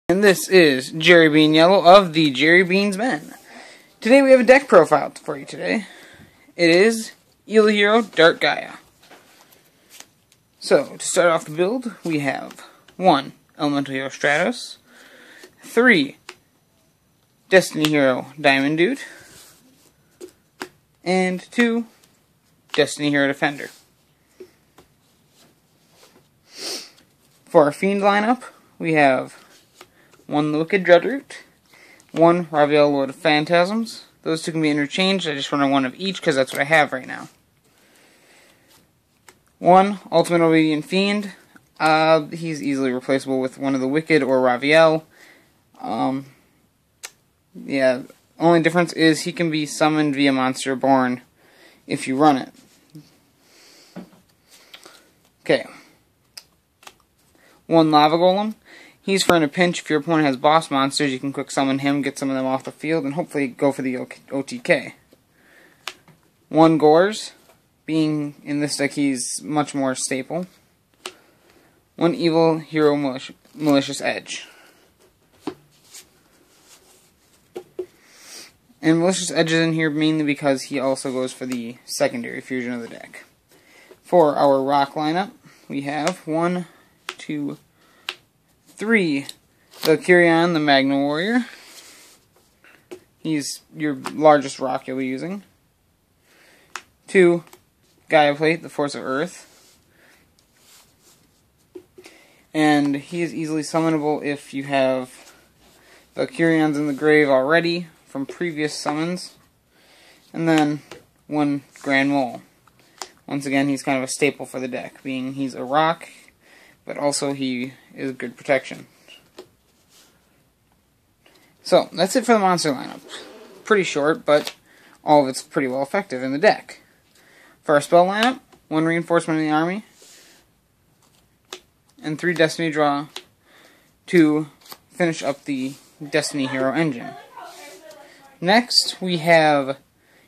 And this is Jerry Bean Yellow of the Jerry Beans Men. Today we have a deck profile for you today. It is Eel Hero Dark Gaia. So, to start off the build, we have 1. Elemental Hero Stratos, 3. Destiny Hero Diamond Dude, and 2. Destiny Hero Defender. For our Fiend lineup, we have 1 Wicked Dreadroot, 1 Raviel Lord of Phantasms. Those two can be interchanged. I just run one of each because that's what I have right now. 1 Ultimate Obedient Fiend. He's easily replaceable with one of the Wicked or Raviel. Yeah, only difference is he can be summoned via Monster Born if you run it. Okay. 1 Lava Golem. He's for in a pinch. If your opponent has boss monsters, you can quick summon him, get some of them off the field, and hopefully go for the OTK. 1 Gores. Being in this deck, he's much more staple. 1 Evil Hero Malicious Edge. And Malicious Edge is in here mainly because he also goes for the secondary fusion of the deck. For our rock lineup, we have 1, 2, 3. Valkyrion, the Magna Warrior. He's your largest rock you'll be using. 2. Gaia Plate, the Force of Earth. And he is easily summonable if you have Valkyrions in the grave already from previous summons. And then 1 Grand Mole. Once again, he's kind of a staple for the deck, being he's a rock, but also he is good protection. So, that's it for the monster lineup. Pretty short, but all of it's pretty well effective in the deck. For our spell lineup, 1 Reinforcement in the Army, and 3 Destiny Draw to finish up the Destiny Hero engine. Next, we have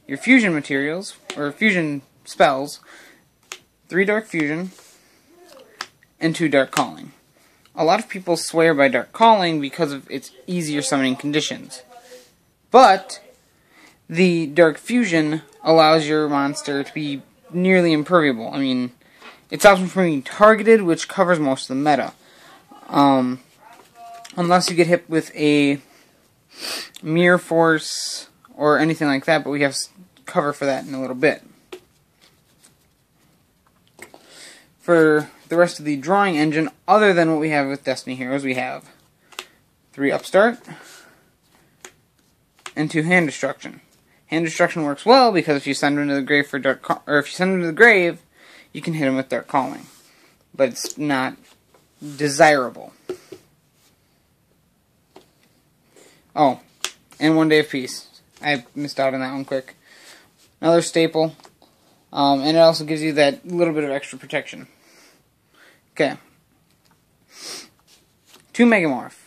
your fusion materials, or fusion spells, 3 Dark Fusion, and 2 Dark Calling. A lot of people swear by Dark Calling because of its easier summoning conditions. But the Dark Fusion allows your monster to be nearly impermeable. I mean, it stops him from being targeted, which covers most of the meta. Unless you get hit with a Mirror Force or anything like that, but we have cover for that in a little bit. For the rest of the drawing engine, other than what we have with Destiny Heroes, we have 3 Upstart and 2 Hand Destruction. Hand Destruction works well because if you send him to the grave for if you send him to the grave, you can hit him with Dark Calling, but it's not desirable. Oh, and 1 Day of Peace. I missed out on that one quick. Another staple. And it also gives you that little bit of extra protection. Okay. 2 Megamorph.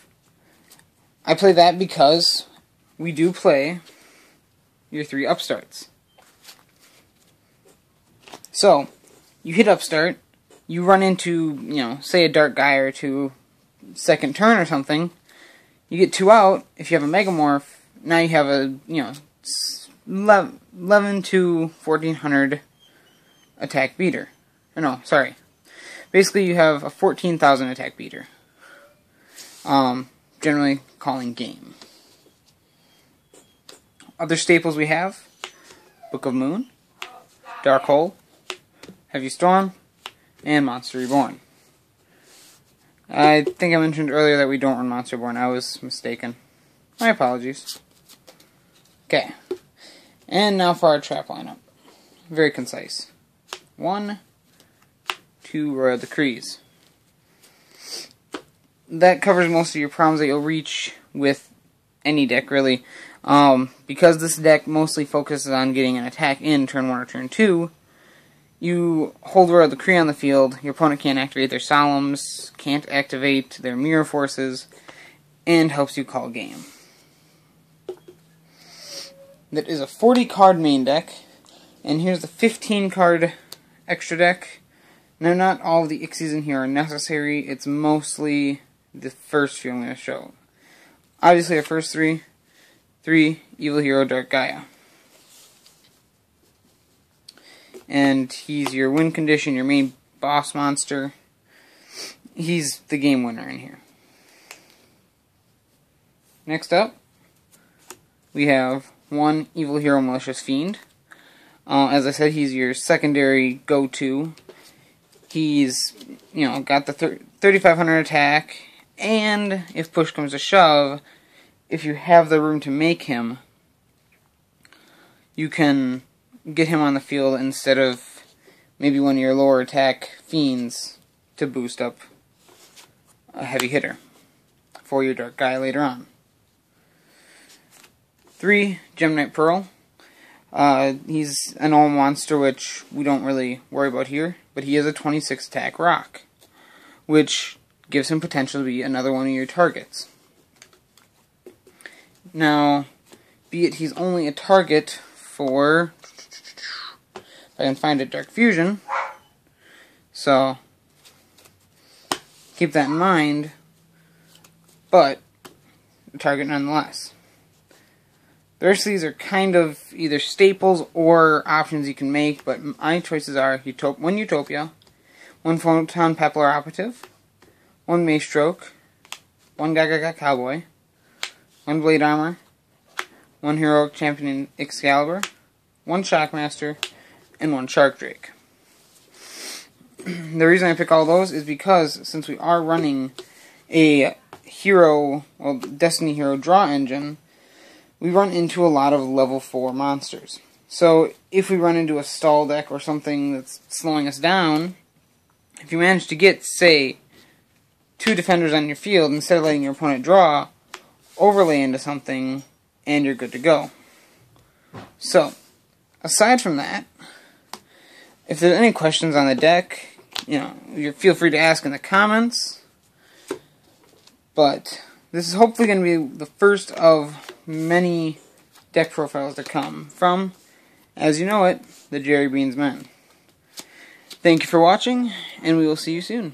I play that because we do play your 3 Upstarts. So, you hit Upstart, you run into, say a Dark Gaia or 2 second turn or something, you get 2 out. If you have a Megamorph, now you have a, 11 to 1400 attack beater. Or no, sorry. Basically, you have a 14,000 attack beater. Generally calling game. Other staples we have: Book of Moon, Dark Hole, Heavy Storm, and Monster Reborn. I think I mentioned earlier that we don't run Monster Reborn. I was mistaken. My apologies. Okay. And now for our trap lineup. Very concise. 1, 2 Royal Decrees. That covers most of your problems that you'll reach with any deck, really. Because this deck mostly focuses on getting an attack in turn 1 or turn 2, you hold Royal Decree on the field, your opponent can't activate their Solemns, can't activate their Mirror Forces, and helps you call game. That is a 40-card main deck, and here's the 15-card extra deck. Now, not all of the Ixies in here are necessary. It's mostly the first few I'm going to show. Obviously, our first three Evil Hero Dark Gaia. And he's your win condition, your main boss monster. He's the game winner in here. Next up, we have 1 Evil Hero Malicious Fiend. As I said, he's your secondary go-to. He's, got the 3,500 attack, and if push comes to shove, if you have the room to make him, you can get him on the field instead of maybe one of your lower attack fiends to boost up a heavy hitter for your Dark Gaia later on. 3 Gemnite Pearl. He's an all monster, which we don't really worry about here, but he is a 26 attack rock, which gives him potential to be another one of your targets. Now, be it he's only a target for, if I can find it, Dark Fusion, so keep that in mind, but a target nonetheless. The rest of these are kind of either staples or options you can make, but my choices are 1 Utopia, 1 Photon Peppler Operative, 1 Maestroke, 1 Gaga Cowboy, 1 Blade Armor, 1 Heroic Champion Excalibur, 1 Shockmaster, and 1 Shark Drake. The reason I pick all those is because since we are running a Destiny Hero draw engine, we run into a lot of level 4 monsters. So if we run into a stall deck or something that's slowing us down, if you manage to get, say, 2 defenders on your field, instead of letting your opponent draw, overlay into something, and you're good to go. So, aside from that, if there's any questions on the deck, you feel free to ask in the comments. But this is hopefully going to be the first of many deck profiles to come from, as you know it, the Jerry Beans Men. Thank you for watching, and we will see you soon.